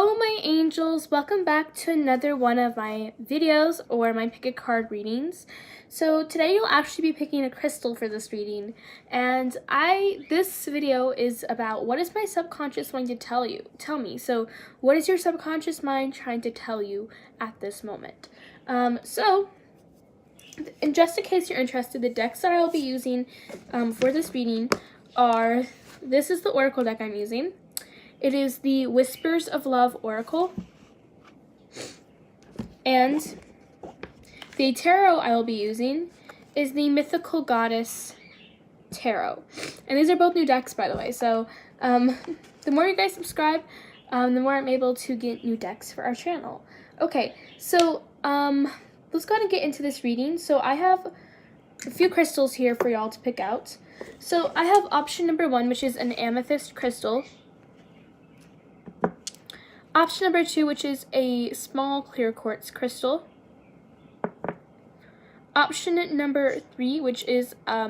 Hello my angels, welcome back to another one of my videos or my pick a card readings. So today you'll actually be picking a crystal for this reading, and this video is about what is my subconscious mind to tell me. So what is your subconscious mind trying to tell you at this moment? And just in case you're interested, the decks that I'll be using for this reading are, this is the Oracle deck I'm using. It is the Whispers of Love Oracle. And the tarot I will be using is the Mythical Goddess Tarot. And these are both new decks, by the way. So the more you guys subscribe, the more I'm able to get new decks for our channel. Okay, so let's go ahead and get into this reading. So I have a few crystals here for y'all to pick out. So I have option number 1, which is an amethyst crystal. Option number 2, which is a small clear quartz crystal. Option number 3, which is a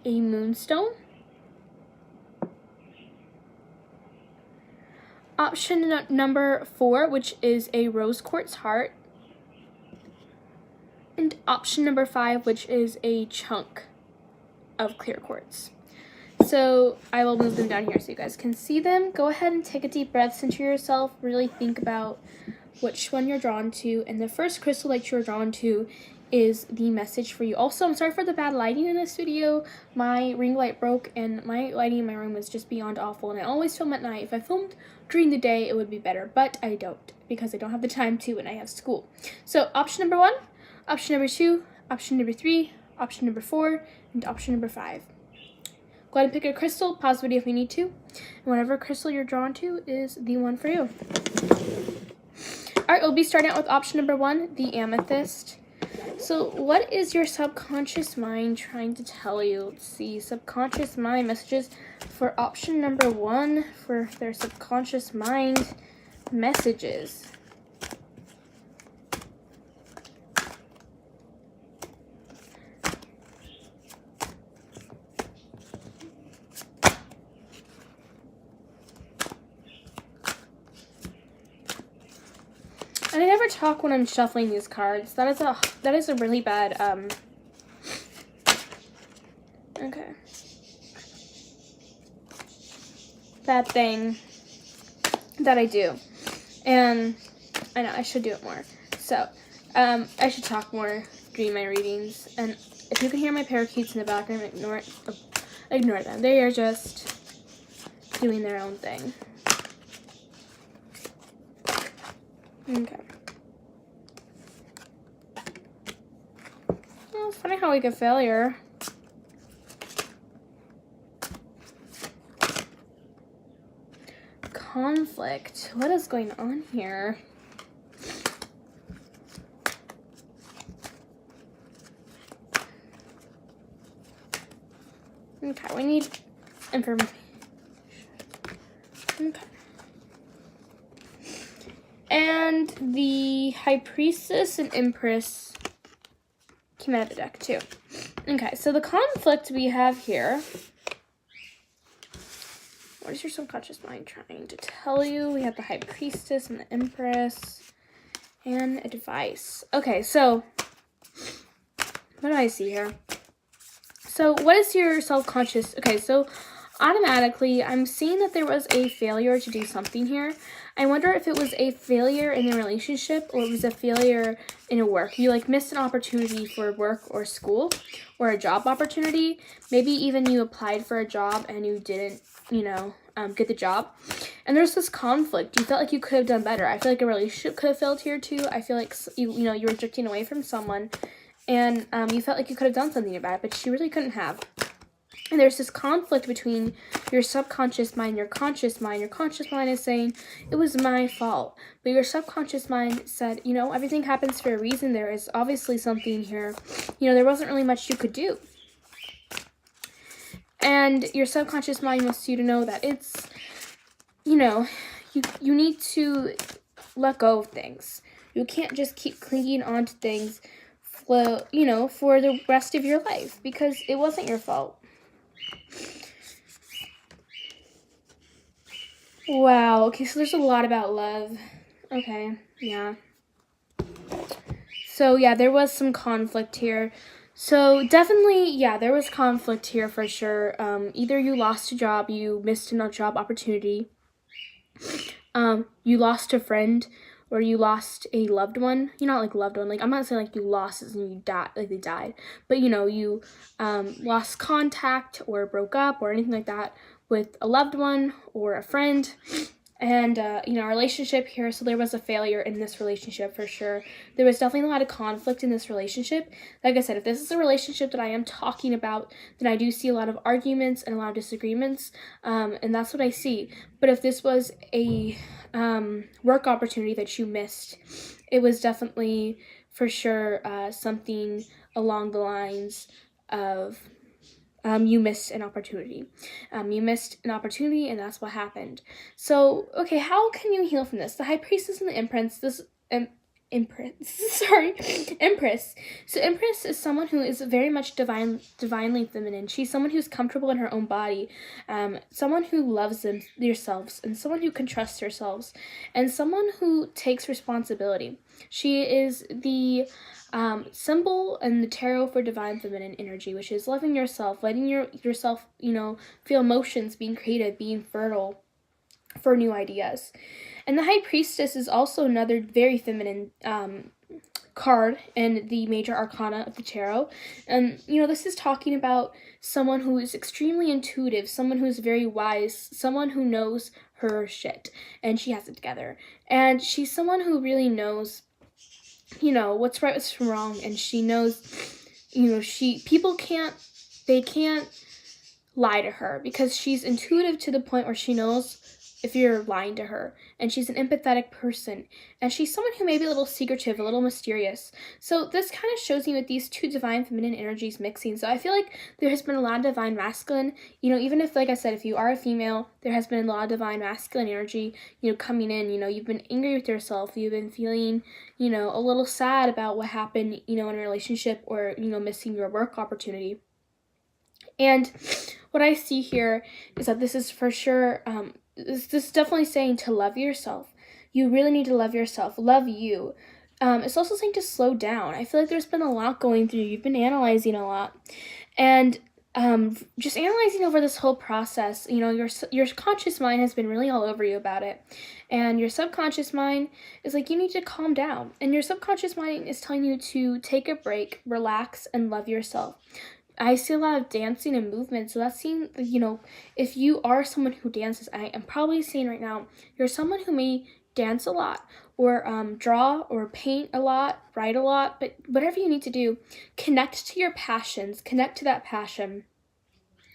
moonstone. Option number 4, which is a rose quartz heart. And option number 5, which is a chunk of clear quartz. So I will move them down here so you guys can see them. Go ahead and take a deep breath into yourself. Really think about which one you're drawn to. And the first crystal that you're drawn to is the message for you. Also, I'm sorry for the bad lighting in this video. My ring light broke and my lighting in my room is just beyond awful. And I always film at night. If I filmed during the day, it would be better. But I don't, because I don't have the time to and I have school. So option number 1, option number 2, option number 3, option number 4, and option number 5. Go ahead and pick a crystal, pause the video if you need to, and whatever crystal you're drawn to is the one for you. Alright, we'll be starting out with option number 1, the amethyst. So what is your subconscious mind trying to tell you? Let's see, subconscious mind messages for option number 1 for their subconscious mind messages. And I never talk when I'm shuffling these cards. That is a really bad bad thing that I do. And I know I should do it more. So I should talk more during my readings. And if you can hear my parakeets in the background, ignore them. They are just doing their own thing. Okay. Well, it's funny how we get failure. Conflict. What is going on here? Okay, we need information. Okay. And the High Priestess and Empress came out of the deck too. Okay, so the conflict we have here. What is your subconscious mind trying to tell you? We have the High Priestess and the Empress. And advice. Okay, so what do I see here? So what is your self-conscious? Okay, so automatically I'm seeing that there was a failure to do something here. I wonder if it was a failure in a relationship or it was a failure in a work. You like missed an opportunity for work or school or a job opportunity. Maybe even you applied for a job and you didn't, get the job. And there's this conflict. You felt like you could have done better. I feel like a relationship could have failed here too. I feel like you were drifting away from someone and you felt like you could have done something about it, but you really couldn't have. And there's this conflict between your subconscious mind and your conscious mind. Your conscious mind is saying, it was my fault. But your subconscious mind said, everything happens for a reason. There is obviously something here. There wasn't really much you could do. And your subconscious mind wants you to know that it's, you need to let go of things. You can't just keep clinging on to things, for the rest of your life because it wasn't your fault. Wow, okay, so there's a lot about love. Okay, yeah. So, yeah, there was some conflict here. So, definitely, yeah, there was conflict here for sure. Either you lost a job, you missed a job opportunity, you lost a friend, or you lost a loved one. You're not like loved one. Like, I'm not saying like you lost as in you died, like they died, but you know, you lost contact or broke up or anything like that with a loved one or a friend. And you know, relationship here, so there was a failure in this relationship for sure. There was definitely a lot of conflict in this relationship. Like I said, if this is a relationship that I am talking about, then I do see a lot of arguments and a lot of disagreements, and that's what I see. But if this was a work opportunity that you missed, it was definitely for sure something along the lines of you missed an opportunity. You missed an opportunity, and that's what happened. So, okay, how can you heal from this? The High Priestess and the Empress. Empress. Sorry, Empress. So, Empress is someone who is very much divinely feminine. She's someone who's comfortable in her own body, someone who loves themselves, and someone who can trust themselves, and someone who takes responsibility. She is the symbol and the tarot for divine feminine energy, which is loving yourself, letting yourself, you know, feel emotions, being creative, being fertile for new ideas. And the High Priestess is also another very feminine card in the major arcana of the tarot. And, you know, this is talking about someone who is extremely intuitive, someone who's very wise, someone who knows her shit, and she has it together. And she's someone who really knows, you know, what's right, what's wrong, and she knows, you know, they can't lie to her because she's intuitive to the point where she knows if you're lying to her, and she's an empathetic person, and she's someone who may be a little secretive, a little mysterious. So this kind of shows you with these two divine feminine energies mixing. So I feel like there has been a lot of divine masculine, you know, even if, like I said, if you are a female, there has been a lot of divine masculine energy, you know, coming in. You know, you've been angry with yourself, you've been feeling, you know, a little sad about what happened, you know, in a relationship, or, you know, missing your work opportunity. And what I see here is that this is for sure, this is definitely saying to love yourself. You really need to love yourself. Love you. It's also saying to slow down. I feel like there's been a lot going through. You've been analyzing a lot. And just analyzing over this whole process, you know, your conscious mind has been really all over you about it. And your subconscious mind is like, you need to calm down. And your subconscious mind is telling you to take a break, relax, and love yourself. I see a lot of dancing and movement, so that's seeing, you know, if you are someone who dances, I am probably seeing right now, you're someone who may dance a lot, or draw, or paint a lot, write a lot, but whatever you need to do, connect to your passions, connect to that passion,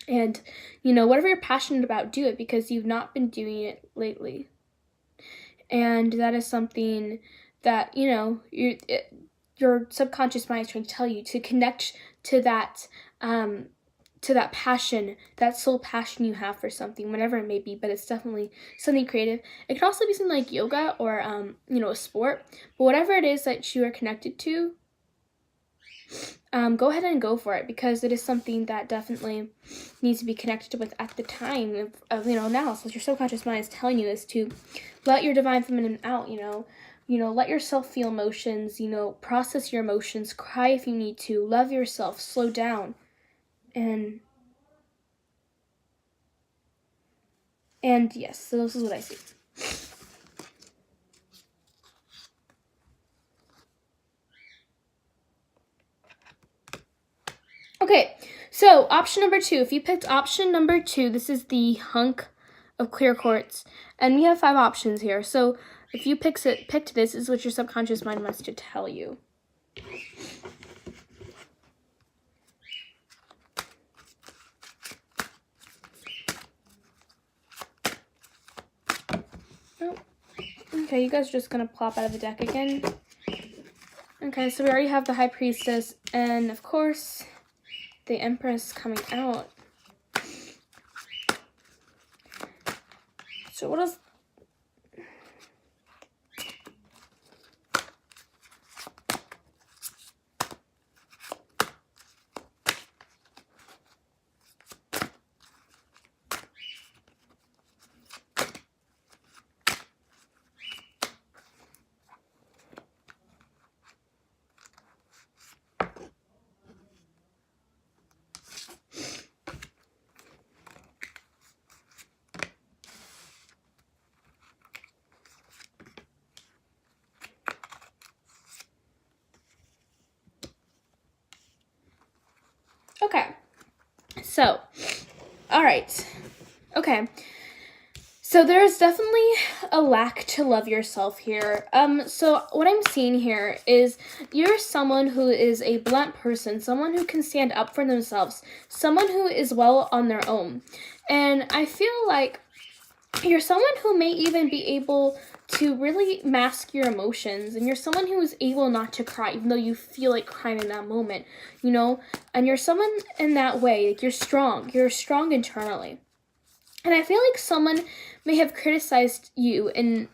and, you know, whatever you're passionate about, do it, because you've not been doing it lately. And that is something that, you know, your subconscious mind is trying to tell you to connect to that passion, that soul passion you have for something, whatever it may be, but it's definitely something creative. It could also be something like yoga, or you know, a sport, but whatever it is that you are connected to, go ahead and go for it, because it is something that definitely needs to be connected with at the time of you know, analysis. Your subconscious mind is telling you this, to let your divine feminine out, you know, let yourself feel emotions, you know, process your emotions, cry if you need to, love yourself, slow down, and yes, so this is what I see. Okay, so option number 2. If you picked option number 2, this is the hunk of clear quartz, and we have 5 options here. So if you picked this, this is what your subconscious mind wants to tell you. Oh. Okay, you guys are just gonna plop out of the deck again. Okay, so we already have the High Priestess, and of course, the Empress coming out. So what else? So, all right. Okay. So there's definitely a lack to love yourself here. So what I'm seeing here is you're someone who is a blunt person, someone who can stand up for themselves, someone who is well on their own. And I feel like you're someone who may even be able to really mask your emotions, and you're someone who is able not to cry even though you feel like crying in that moment, and you're someone in that way, like you're strong internally. And I feel like someone may have criticized you, and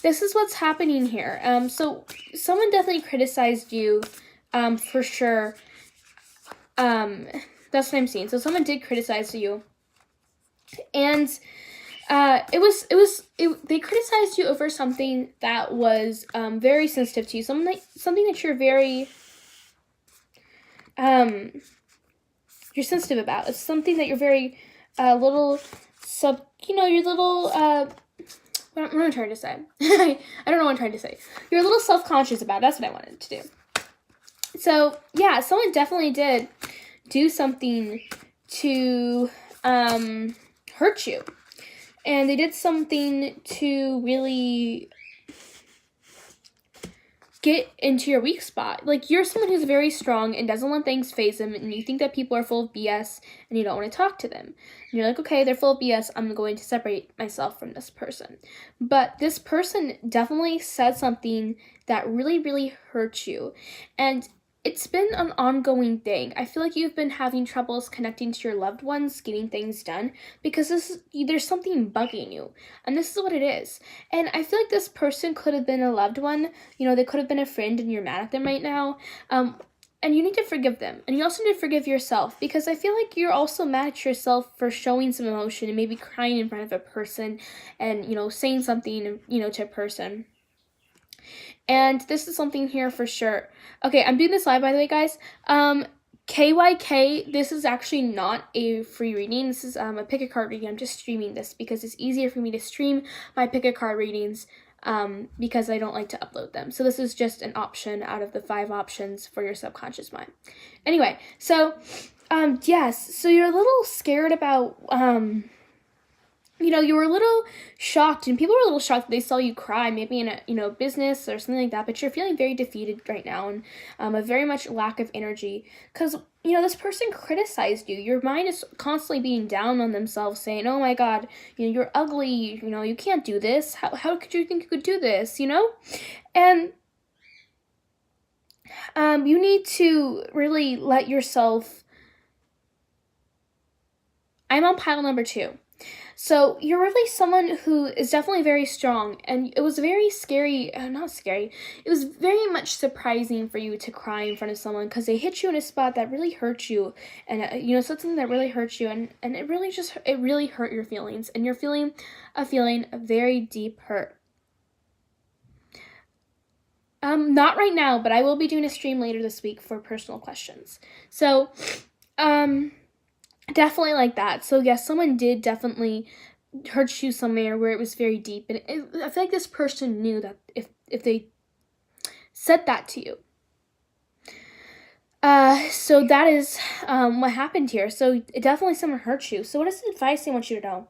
this is what's happening here. So someone definitely criticized you, for sure. That's what I'm seeing. So someone did criticize you, and they criticized you over something that was very sensitive to you. Something that you're very you're sensitive about. It's something that you're very little your little what am I trying to say? I don't know what I'm trying to say. You're a little self-conscious about it. That's what I wanted to do. So yeah, someone definitely did do something to hurt you, and they did something to really get into your weak spot. Like, you're someone who's very strong and doesn't let things phase them, and you think that people are full of BS and you don't want to talk to them. And you're like, okay, they're full of BS, I'm going to separate myself from this person. But this person definitely said something that really, really hurt you. And it's been an ongoing thing. I feel like you've been having troubles connecting to your loved ones, getting things done, because there's something bugging you. And this is what it is. And I feel like this person could have been a loved one. They could have been a friend and you're mad at them right now. And you need to forgive them. And you also need to forgive yourself, because I feel like you're also mad at yourself for showing some emotion and maybe crying in front of a person and, saying something, to a person. And this is something here for sure. Okay, I'm doing this live, by the way, guys. KYK, this is actually not a free reading. This is a pick a card reading. I'm just streaming this because it's easier for me to stream my pick a card readings because I don't like to upload them. So this is just an option out of the 5 options for your subconscious mind. Anyway, so yes, so you're a little scared about you were a little shocked, and people were a little shocked that they saw you cry, maybe in a, business or something like that, but you're feeling very defeated right now, and a very much lack of energy, because, this person criticized you. Your mind is constantly being down on themselves, saying, oh my god, you're ugly, you can't do this, how could you think you could do this, and, you need to really let yourself, I'm on pile number 2. So you're really someone who is definitely very strong, and it was very scary, not scary, it was very much surprising for you to cry in front of someone, because they hit you in a spot that really hurt you, and something that really hurt you, and it really hurt your feelings, and you're feeling a feeling of very deep hurt. Not right now, but I will be doing a stream later this week for personal questions. So, definitely like that. So yes, someone did definitely hurt you somewhere where it was very deep, and I feel like this person knew that if they said that to you. So that is what happened here. So it definitely someone hurt you. So what is the advice they want you to know?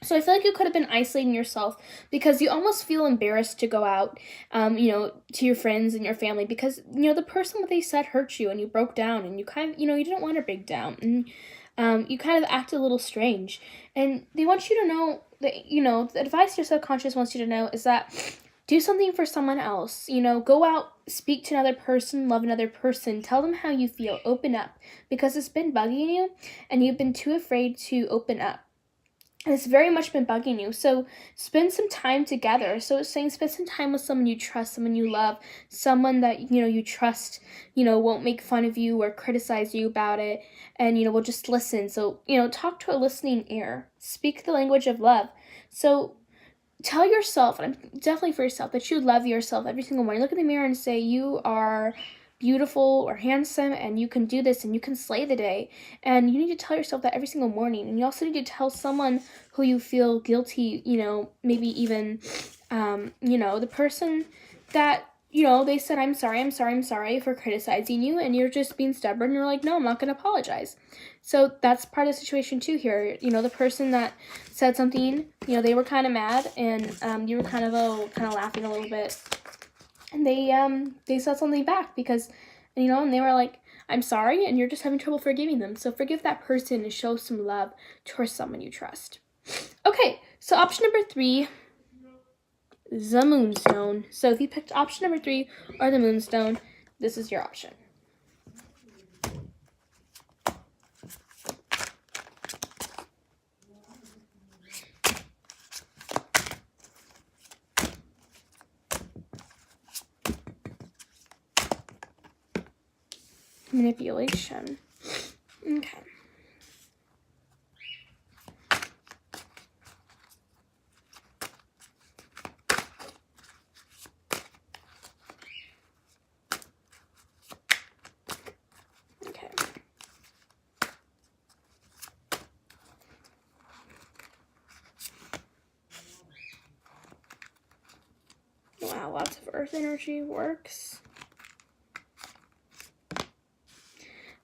So I feel like you could have been isolating yourself because you almost feel embarrassed to go out, to your friends and your family, because, the person that they said hurt you, and you broke down, and you kind of, you didn't want to break down, and you kind of acted a little strange. And they want you to know that, the advice your subconscious wants you to know is that do something for someone else. Go out, speak to another person, love another person, tell them how you feel, open up, because it's been bugging you, and you've been too afraid to open up. It's very much been bugging you. So spend some time together. So it's saying spend some time with someone you trust, someone you love, someone that, you trust, won't make fun of you or criticize you about it, and, will just listen. So, talk to a listening ear. Speak the language of love. So tell yourself, and definitely for yourself, that you love yourself every single morning. Look in the mirror and say you are beautiful or handsome, and you can do this, and you can slay the day. And you need to tell yourself that every single morning. And you also need to tell someone who you feel guilty, maybe even the person that they said, I'm sorry for criticizing you, and you're just being stubborn. You're like, no, I'm not going to apologize. So that's part of the situation too here. The person that said something, they were kind of mad, and you were kind of laughing a little bit. And they said something back because, and they were like, I'm sorry, and you're just having trouble forgiving them. So forgive that person and show some love towards someone you trust. Okay, so option number 3, the Moonstone. So if you picked option number 3 or the Moonstone, this is your option. Manipulation. Okay. Okay. Wow, lots of earth energy works.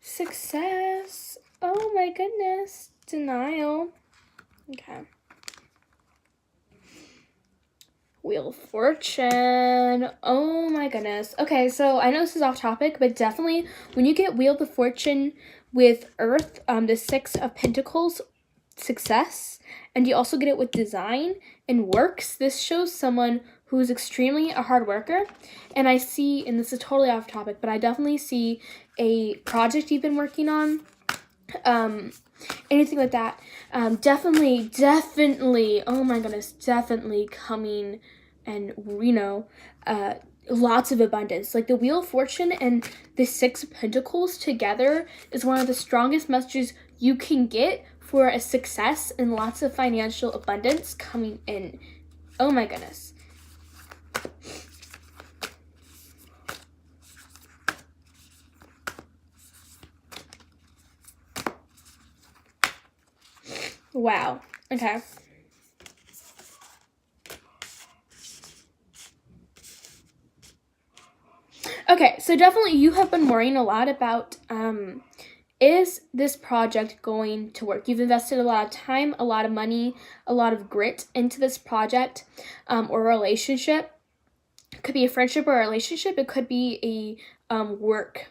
Success. Oh my goodness. Denial. Okay. Wheel of Fortune. Oh my goodness. Okay, so I know this is off topic, but definitely when you get Wheel of Fortune with Earth, the 6 of Pentacles, success, and you also get it with design and works, this shows someone who's extremely a hard worker. And I see, and this is totally off topic, but I definitely see a project you've been working on, anything like that, definitely, oh my goodness, definitely coming, and lots of abundance. Like the Wheel of Fortune and the 6 of Pentacles together is one of the strongest messages you can get for a success and lots of financial abundance coming in. Oh my goodness. Wow. Okay. Okay, so definitely you have been worrying a lot about, is this project going to work? You've invested a lot of time, a lot of money, a lot of grit into this project, or relationship. It could be a friendship or a relationship. It could be a work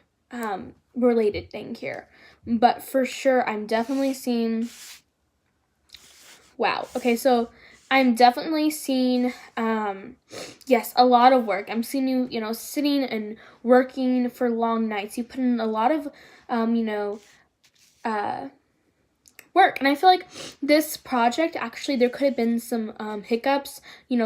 related thing here. But for sure, I'm definitely seeing... Wow. Okay, so I'm definitely seeing, yes, a lot of work. I'm seeing you, sitting and working for long nights. You put in a lot of, work. And I feel like this project, actually, there could have been some hiccups,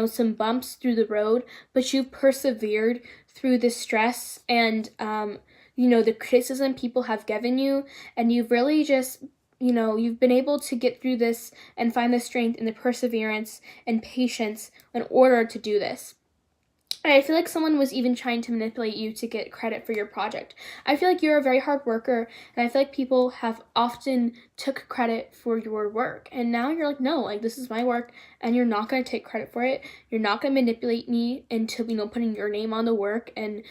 some bumps through the road, but you persevered through the stress and, the criticism people have given you, and you've really just... you've been able to get through this and find the strength and the perseverance and patience in order to do this. And I feel like someone was even trying to manipulate you to get credit for your project. I feel like you're a very hard worker, and I feel like people have often took credit for your work. And now you're like, no, like, this is my work, and you're not going to take credit for it. You're not going to manipulate me into, putting your name on the work, and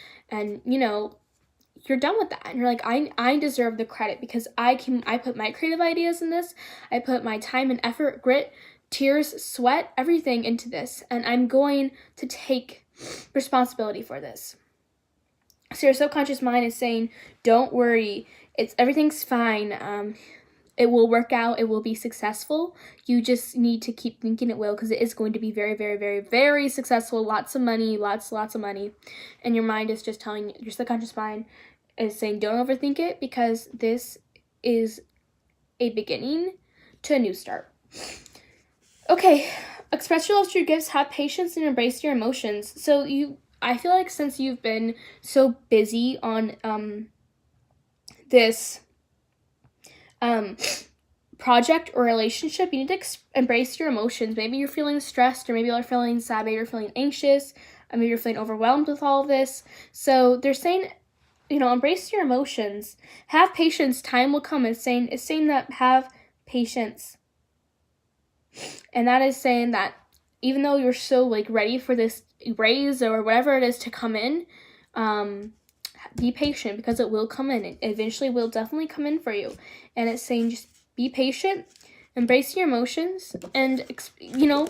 you're done with that. And you're like, I deserve the credit because I put my creative ideas in this. I put my time and effort, grit, tears, sweat, everything into this. And I'm going to take responsibility for this. So your subconscious mind is saying, don't worry. Everything's fine. It will work out. It will be successful. You just need to keep thinking it will, because it is going to be very, very, very, very successful. Lots of money, lots of money. And your mind is just telling you, your subconscious mind is saying, don't overthink it, because this is a beginning to a new start. Okay, express your love through gifts, have patience, and embrace your emotions. So I feel like since you've been so busy on this project or relationship, you need to embrace your emotions. Maybe you're feeling stressed, or maybe you're feeling sad, maybe you're feeling anxious, or maybe you're feeling overwhelmed with all of this. So they're saying, embrace your emotions. Have patience. Time will come. It's saying that have patience. And that is saying that even though you're so like ready for this raise or whatever it is to come in, be patient, because it will come in. It eventually will definitely come in for you. And it's saying just be patient, embrace your emotions, and, you know,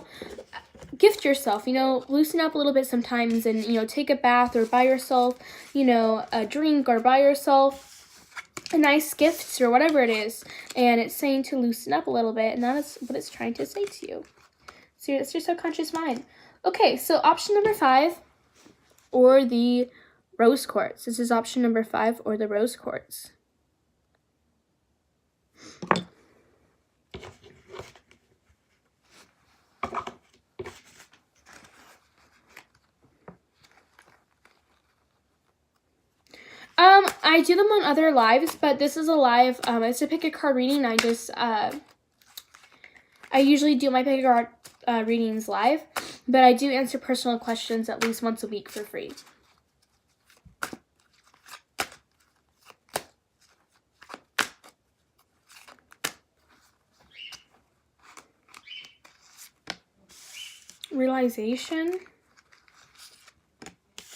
gift yourself, you know, loosen up a little bit sometimes, and, you know, take a bath or buy yourself, you know, a drink, or buy yourself a nice gift or whatever it is. And it's saying to loosen up a little bit, and that is what it's trying to say to you. So it's your subconscious mind. Okay, so option number 5, or the rose quartz. This is option number 5, or the rose quartz. I do them on other lives, but this is a live, it's a pick a card reading. I usually do my pick a card readings live, but I do answer personal questions at least once a week for free. Realization.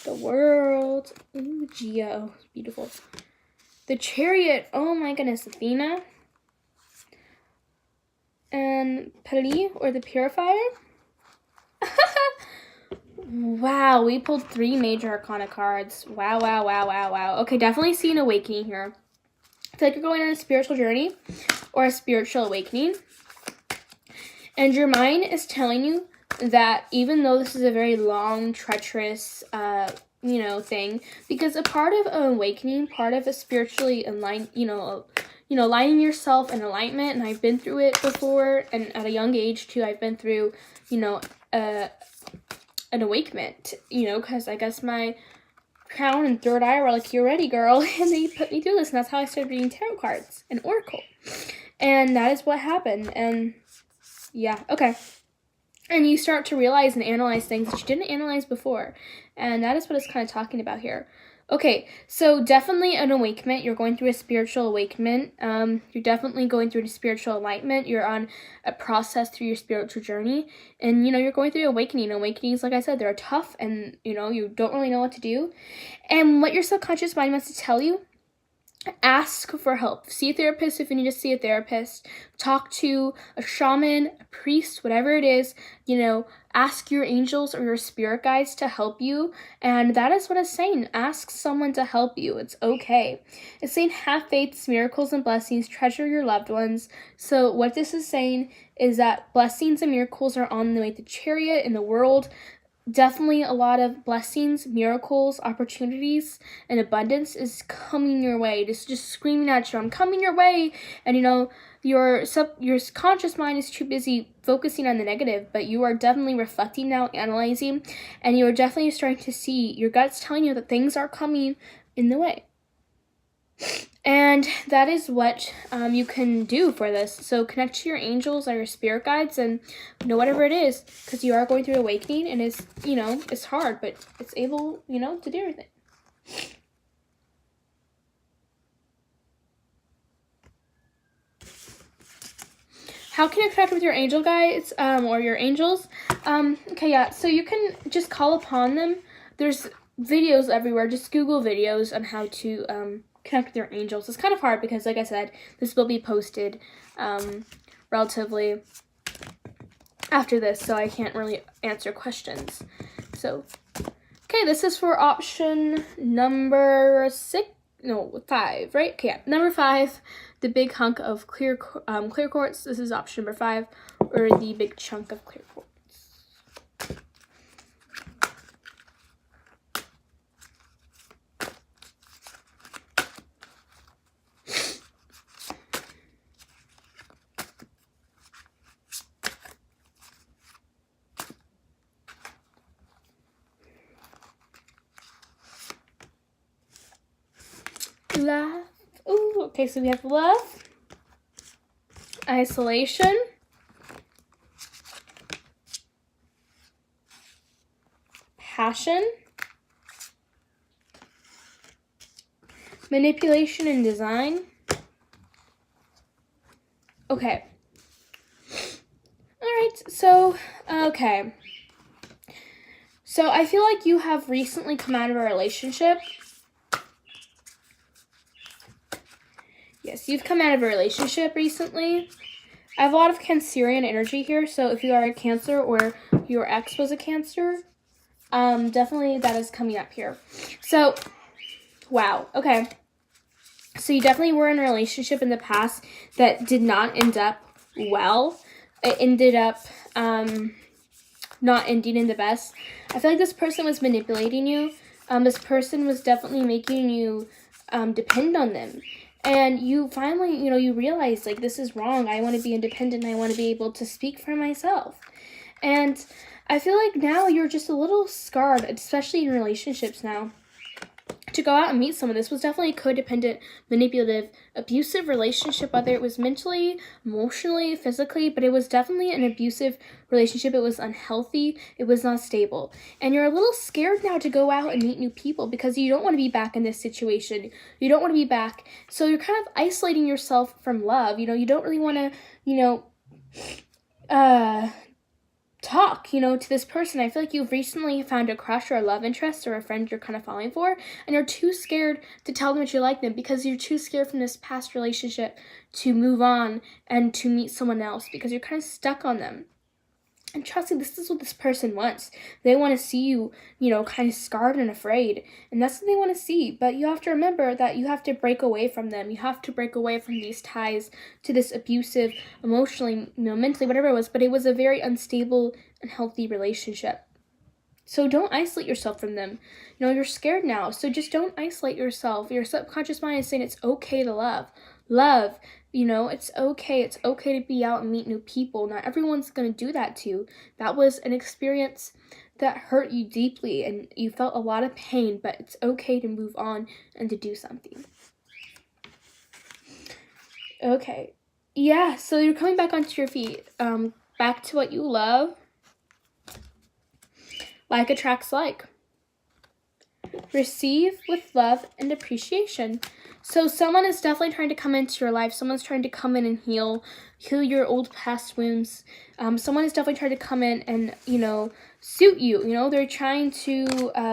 The world. Ooh, Geo. Beautiful. The Chariot. Oh my goodness. Athena. And Pali, or the Purifier. Wow, we pulled 3 major arcana cards. Wow, wow, wow, wow, wow. Okay, definitely see an awakening here. I feel like you're going on a spiritual journey or a spiritual awakening. And your mind is telling you that even though this is a very long, treacherous, you know, thing, because a part of an awakening, part of a spiritually aligned, you know, aligning yourself in alignment, and I've been through it before, and at a young age too, I've been through, you know, an awakenment, you know, because I guess my crown and third eye were like, you're ready, girl, and they put me through this, and that's how I started reading tarot cards and oracle, and that is what happened. And yeah, okay. And you start to realize and analyze things that you didn't analyze before. And that is what it's kind of talking about here. Okay, so definitely an awakening. You're going through a spiritual awakening. You're definitely going through a spiritual enlightenment. You're on a process through your spiritual journey. And, you know, you're going through awakening. Awakenings, like I said, they're tough, and, you know, you don't really know what to do. And what your subconscious mind wants to tell you, ask for help. See a therapist if you need to see a therapist. Talk to a shaman, a priest, whatever it is. You know, ask your angels or your spirit guides to help you. And that is what it's saying. Ask someone to help you. It's okay. It's saying have faith, miracles, and blessings. Treasure your loved ones. So what this is saying is that blessings and miracles are on the way. The Chariot in the world. Definitely a lot of blessings, miracles, opportunities, and abundance is coming your way. Just screaming at you, I'm coming your way. And, you know, your conscious mind is too busy focusing on the negative, but you are definitely reflecting now, analyzing, and you are definitely starting to see your gut's telling you that things are coming in the way. And that is what you can do for this. So connect to your angels or your spirit guides, and, you know, whatever it is, because you are going through awakening, and it's, you know, it's hard, but it's able, you know, to do everything. How can you connect with your angel guides or your angels? Okay, yeah, so you can just call upon them. There's videos everywhere. Just Google videos on how to connect with your angels. It's kind of hard because, like I said, this will be posted relatively after this, so I can't really answer questions. So, okay, this is for option number 5, right? Okay, yeah, number 5, the big hunk of clear quartz. This is option number 5, or the big chunk of clear quartz. Love. Ooh, okay, so we have love, isolation, passion, manipulation and design. Okay. Alright, So, okay. So I feel like you have recently come out of a relationship. Yes, you've come out of a relationship recently. I have a lot of Cancerian energy here, so if you are a Cancer or your ex was a Cancer, definitely that is coming up here. So, wow, okay. So you definitely were in a relationship in the past that did not end up well. It ended up not ending in the best. I feel like this person was manipulating you. This person was definitely making you depend on them. And you finally, you realize, like, this is wrong. I want to be independent. I want to be able to speak for myself. And I feel like now you're just a little scarred, especially in relationships now, to go out and meet someone. This was definitely a codependent, manipulative, abusive relationship, whether it was mentally, emotionally, physically, but it was definitely an abusive relationship. It was unhealthy. It was not stable. And you're a little scared now to go out and meet new people because you don't want to be back in this situation. You don't want to be back. So you're kind of isolating yourself from love. You don't really want to, talk, to this person. I feel like you've recently found a crush or a love interest or a friend you're kind of falling for, and you're too scared to tell them that you like them because you're too scared from this past relationship to move on and to meet someone else because you're kind of stuck on them. And trust me, this is what this person wants. They want to see you, kind of scarred and afraid. And that's what they want to see. But you have to remember that you have to break away from them. You have to break away from these ties to this abusive, emotionally, mentally, whatever it was. But it was a very unstable and healthy relationship. So don't isolate yourself from them. You're scared now. So just don't isolate yourself. Your subconscious mind is saying it's okay to love. Love. It's okay. It's okay to be out and meet new people. Not everyone's going to do that to you. That was an experience that hurt you deeply and you felt a lot of pain, but it's okay to move on and to do something. Okay. Yeah, so you're coming back onto your feet. Back to what you love. Like attracts like. Receive with love and appreciation. So someone is definitely trying to come into your life. Someone's trying to come in and heal your old past wounds. Someone is definitely trying to come in and, suit you. They're trying to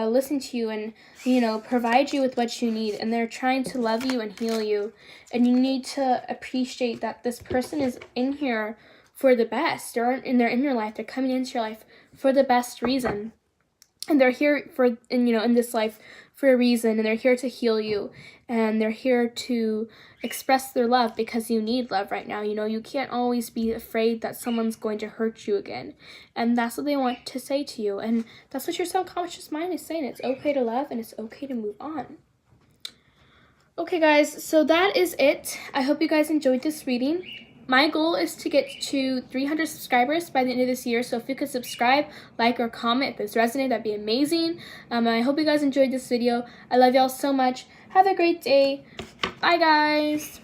listen to you and, provide you with what you need. And they're trying to love you and heal you. And you need to appreciate that this person is in here for the best. They're in your life. They're coming into your life for the best reason. And they're here in this life for a reason, and they're here to heal you, and they're here to express their love because you need love right now. You can't always be afraid that someone's going to hurt you again, and that's what they want to say to you, and that's what your subconscious mind is saying. It's okay to love, and it's okay to move on. Okay, guys, so that is it. I hope you guys enjoyed this reading. My goal is to get to 300 subscribers by the end of this year, so if you could subscribe, like, or comment if this resonated, that'd be amazing. I hope you guys enjoyed this video. I love y'all so much. Have a great day. Bye, guys.